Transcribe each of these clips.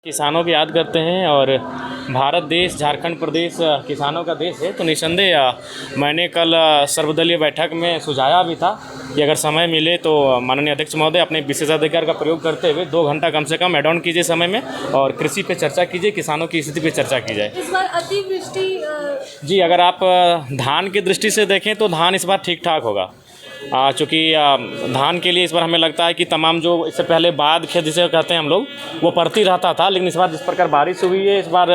किसानों की याद करते हैं और भारत देश झारखंड प्रदेश किसानों का देश है। तो निसंदेह मैंने कल सर्वदलीय बैठक में सुझाया भी था कि अगर समय मिले तो माननीय अध्यक्ष महोदय अपने विशेषाधिकार का प्रयोग करते हुए 2 घंटा कम से कम एड ऑन कीजिए समय में और कृषि पे चर्चा कीजिए, किसानों की स्थिति पे चर्चा की जाए। इस बार अतिवृष्टि जी, अगर आप धान की दृष्टि से देखें तो धान इस बार ठीक ठाक होगा। चूँकि धान के लिए इस बार हमें लगता है कि तमाम जो इससे पहले बाद खेत जिसे कहते हैं हम लोग वो पड़ती रहता था, लेकिन इस बार जिस प्रकार बारिश हुई है इस बार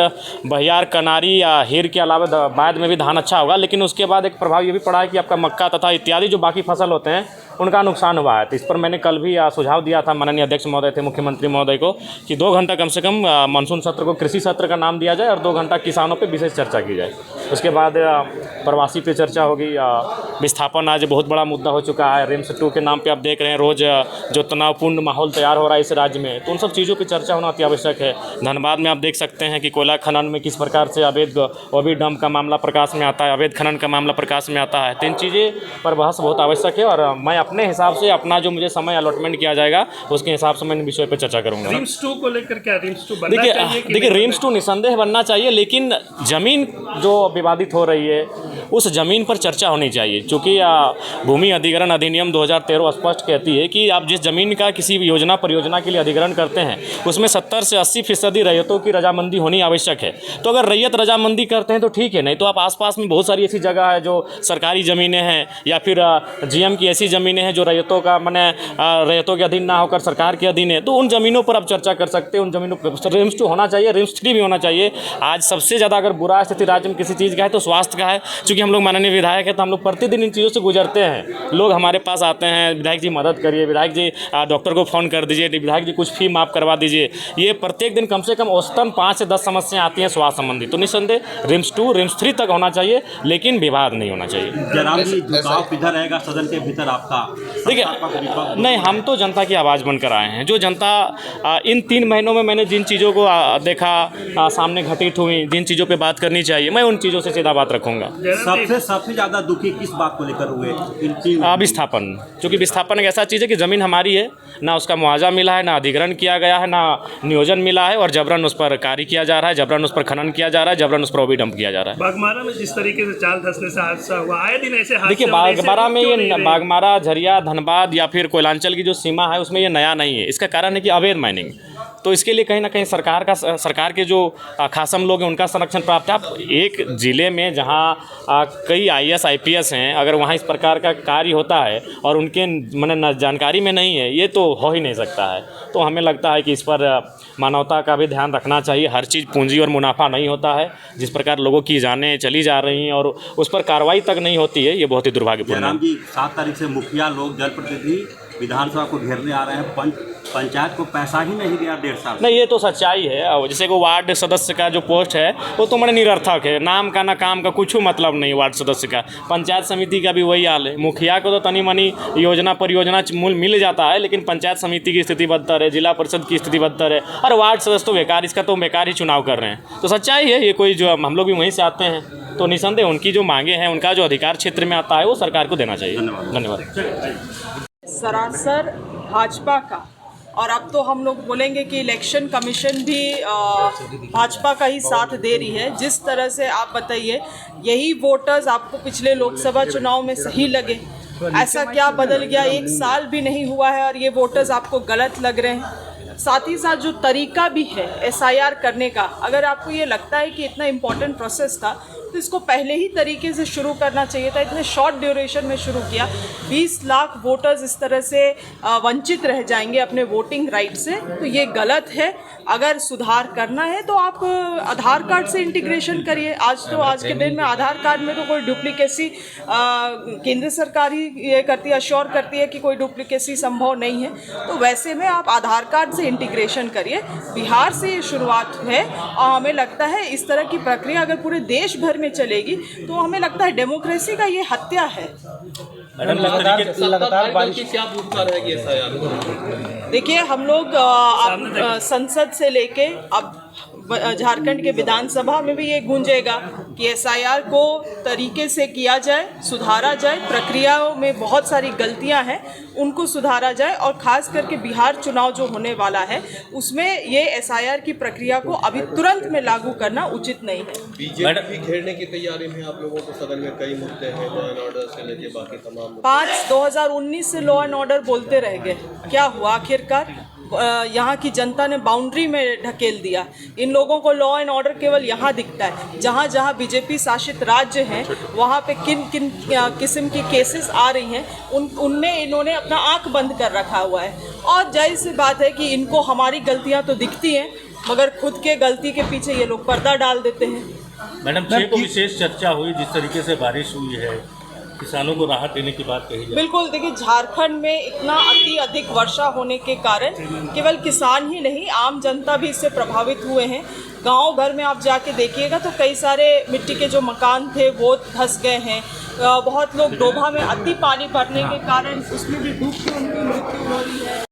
बहियार, कनारी या हेर के अलावा बाद में भी धान अच्छा होगा। लेकिन उसके बाद एक प्रभाव ये भी पड़ा है कि आपका मक्का तथा इत्यादि जो बाकी फसल होते हैं उनका नुकसान हुआ है। तो इस पर मैंने कल भी सुझाव दिया था माननीय अध्यक्ष महोदय थे मुख्यमंत्री महोदय को कि 2 घंटा कम से कम मानसून सत्र को कृषि सत्र का नाम दिया जाए और 2 घंटा किसानों पे विशेष चर्चा की जाए। उसके बाद प्रवासी पे चर्चा होगी। विस्थापन आज बहुत बड़ा मुद्दा हो चुका है। रिम्स 2 के नाम पे आप देख रहे हैं रोज़ जो तनावपूर्ण माहौल तैयार हो रहा है इस राज्य में, तो उन सब चीज़ों पर चर्चा होना अति आवश्यक है। धनबाद में आप देख सकते हैं कि कोयला खनन में किस प्रकार से अवैध ओबीडम का मामला प्रकाश में आता है, अवैध खनन का मामला प्रकाश में आता है। तो इन चीज़ें पर बहस बहुत आवश्यक है और मैं अपने हिसाब से अपना जो मुझे समय अलॉटमेंट किया जाएगा उसके हिसाब से मैं इन विषयों पर चर्चा करूँगा। रिम्स 2 को लेकर क्या रिम्स 2 बनना चाहिए? देखिए रिम्स 2 निसंदेह बनना चाहिए, लेकिन ज़मीन जो विवादित हो रही है उस ज़मीन पर चर्चा होनी चाहिए। चूँकि भूमि अधिग्रहण अधिनियम 2013 स्पष्ट कहती है कि आप जिस ज़मीन का किसी भी योजना परियोजना के लिए अधिग्रहण करते हैं उसमें 70 से 80% रैयतों की रजामंदी होनी आवश्यक है। तो अगर रैयत रजामंदी करते हैं तो ठीक है, नहीं तो आप आसपास में बहुत सारी ऐसी जगह है जो सरकारी ज़मीनें हैं या फिर जीएम की ऐसी ज़मीनें हैं जो रैयतों का रैयतों के अधीन ना होकर सरकार के अधीन है, तो उन ज़मीनों पर आप चर्चा कर सकते हैं। उन ज़मीनों पर रिम्स 2 होना चाहिए, रिम्स 3 भी होना चाहिए। आज सबसे ज़्यादा अगर बुरा स्थिति राज्य में किसी चीज़ का है तो स्वास्थ्य का है। चूँकि हम लोग माननीय विधायक हैं तो हम लोग प्रतिदिन इन चीज़ों से गुजरते हैं। लोग हमारे पास आते हैं, विधायक जी मदद करिए, विधायक जी डॉक्टर को फ़ोन कर दीजिए, विधायक जी कुछ फी माफ़ करवा दीजिए। ये प्रत्येक दिन कम से कम औसतन 5 से 10 समस्याएं आती हैं स्वास्थ्य संबंधी। तो निसंदेह रिम्स 2 रिम्स 3 तक होना चाहिए, लेकिन विवाद नहीं होना चाहिए। जरा भी झुकाव किधर रहेगा सदन के भीतर आपका? देखिए नहीं, हम तो जनता की आवाज़ बनकर आए हैं। जो जनता इन 3 महीनों में मैंने जिन चीज़ों को देखा सामने घटित हुई, जिन चीज़ों पे बात करनी चाहिए, मैं उन चीज़ों से सीधा बात रखूँगा। सबसे ज़्यादा दुखी किस बात को लेकर हुए? विस्थापन। क्योंकि विस्थापन एक ऐसा चीज़ है कि ज़मीन हमारी है, ना उसका मुआवजा मिला है, ना अधिग्रहण किया गया है, ना नियोजन मिला है और जबरन उस पर कार्य किया जा रहा है, जबरन उस पर खनन किया जा रहा है, जबरन उस पर ओबीडम्प किया जा रहा है। बागमारा में जिस तरीके से चाल धंसने से हादसा हुआ, आए दिन ऐसे हादसे। देखिए बागमारा में ये बागमारा, झरिया, धनबाद या फिर कोयलांचल की जो सीमा है उसमें ये नया नहीं है। इसका कारण है कि अवैध माइनिंग, तो इसके लिए कहीं ना कहीं सरकार के जो खासम लोग हैं उनका संरक्षण प्राप्त है। आप एक ज़िले में जहां कई IAS IPS हैं, अगर वहां इस प्रकार का कार्य होता है और उनके माने जानकारी में नहीं है, ये तो हो ही नहीं सकता है। तो हमें लगता है कि इस पर मानवता का भी ध्यान रखना चाहिए। हर चीज़ पूंजी और मुनाफा नहीं होता है। जिस प्रकार लोगों की जानें चली जा रही हैं और उस पर कार्रवाई तक नहीं होती है, ये बहुत ही दुर्भाग्यपूर्ण है। जी 7 तारीख से मुखिया लोग, जनप्रतिनिधि विधानसभा को घेरने आ रहे हैं। पंचायत को पैसा ही नहीं दिया 1.5 साल। नहीं, ये तो सच्चाई है। जैसे कि वार्ड सदस्य का जो पोस्ट है वो तो मैंने निरर्थक है, नाम का ना काम का कुछ मतलब नहीं। वार्ड सदस्य का, पंचायत समिति का भी वही हाल है। मुखिया को तो तनी मनी योजना परियोजना मिल जाता है, लेकिन पंचायत समिति की स्थिति बदतर है, जिला परिषद की स्थिति बदतर है और वार्ड सदस्य तो बेकार, इसका तो बेकार ही चुनाव कर रहे हैं। तो सच्चाई है ये, कोई जो हम लोग भी वहीं से आते हैं, तो निसंदेह उनकी जो मांगे हैं, उनका जो अधिकार क्षेत्र में आता है वो सरकार को देना चाहिए। धन्यवाद। सरासर भाजपा का, और अब तो हम लोग बोलेंगे कि इलेक्शन कमीशन भी भाजपा का ही साथ दे रही है। जिस तरह से आप बताइए, यही वोटर्स आपको पिछले लोकसभा चुनाव में सही लगे? ऐसा क्या बदल गया? 1 साल भी नहीं हुआ है और ये वोटर्स आपको गलत लग रहे हैं। साथ ही साथ जो तरीका भी है SIR करने का, अगर आपको ये लगता है कि इतना इम्पोर्टेंट प्रोसेस था तो इसको पहले ही तरीके से शुरू करना चाहिए था। इतने शॉर्ट ड्यूरेशन में शुरू किया। 20 लाख वोटर्स इस तरह से वंचित रह जाएंगे अपने वोटिंग राइट से, तो ये गलत है। अगर सुधार करना है तो आप आधार कार्ड से इंटीग्रेशन करिए। आज के दिन में आधार कार्ड में तो कोई डुप्लीकेसी, केंद्र सरकार ही ये करती है, अश्योर करती है कि कोई डुप्लीकेसी संभव नहीं है। तो वैसे में आप आधार कार्ड से इंटीग्रेशन करिए। बिहार से ये शुरुआत है और हमें लगता है इस तरह की प्रक्रिया अगर पूरे देश भर में चलेगी तो हमें लगता है डेमोक्रेसी का ये हत्या है। लगातार बारिश की क्या भूमिका रहेगी SIR? देखिए हम लोग संसद से लेके अब झारखंड के विधानसभा में भी ये गूंजेगा कि एसआईआर को तरीके से किया जाए, सुधारा जाए, प्रक्रियाओं में बहुत सारी गलतियां हैं उनको सुधारा जाए, और ख़ास करके बिहार चुनाव जो होने वाला है उसमें ये एसआईआर की प्रक्रिया को अभी तुरंत में लागू करना उचित नहीं है। बीजेपी घेरने की तैयारी में आप लोगों को सदन में कई मुद्दे हैं, लॉ एंड ऑर्डर से लेके बाकी तमाम 2019 से लॉ एंड ऑर्डर बोलते रह गए, क्या हुआ आखिरकार? यहाँ की जनता ने बाउंड्री में ढकेल दिया। इन लोगों को लॉ एंड ऑर्डर केवल यहाँ दिखता है। जहाँ जहाँ बीजेपी शासित राज्य हैं वहाँ पे किन किन किस्म की केसेस आ रही हैं उनमें इन्होंने अपना आंख बंद कर रखा हुआ है। और जाहिर सी बात है कि इनको हमारी गलतियाँ तो दिखती हैं, मगर खुद के गलती के पीछे ये लोग पर्दा डाल देते हैं। मैडम 6 को विशेष चर्चा हुई, जिस तरीके से बारिश हुई है, किसानों को राहत देने की बात कही जाए। बिल्कुल, देखिए झारखंड में इतना अधिक वर्षा होने के कारण केवल किसान ही नहीं, आम जनता भी इससे प्रभावित हुए हैं। गांव घर में आप जाके देखिएगा तो कई सारे मिट्टी के जो मकान थे वो धंस गए हैं। बहुत लोग डोभा में अति पानी भरने के कारण उसमें भी डूब के उनकी मृत्यु हो रही है।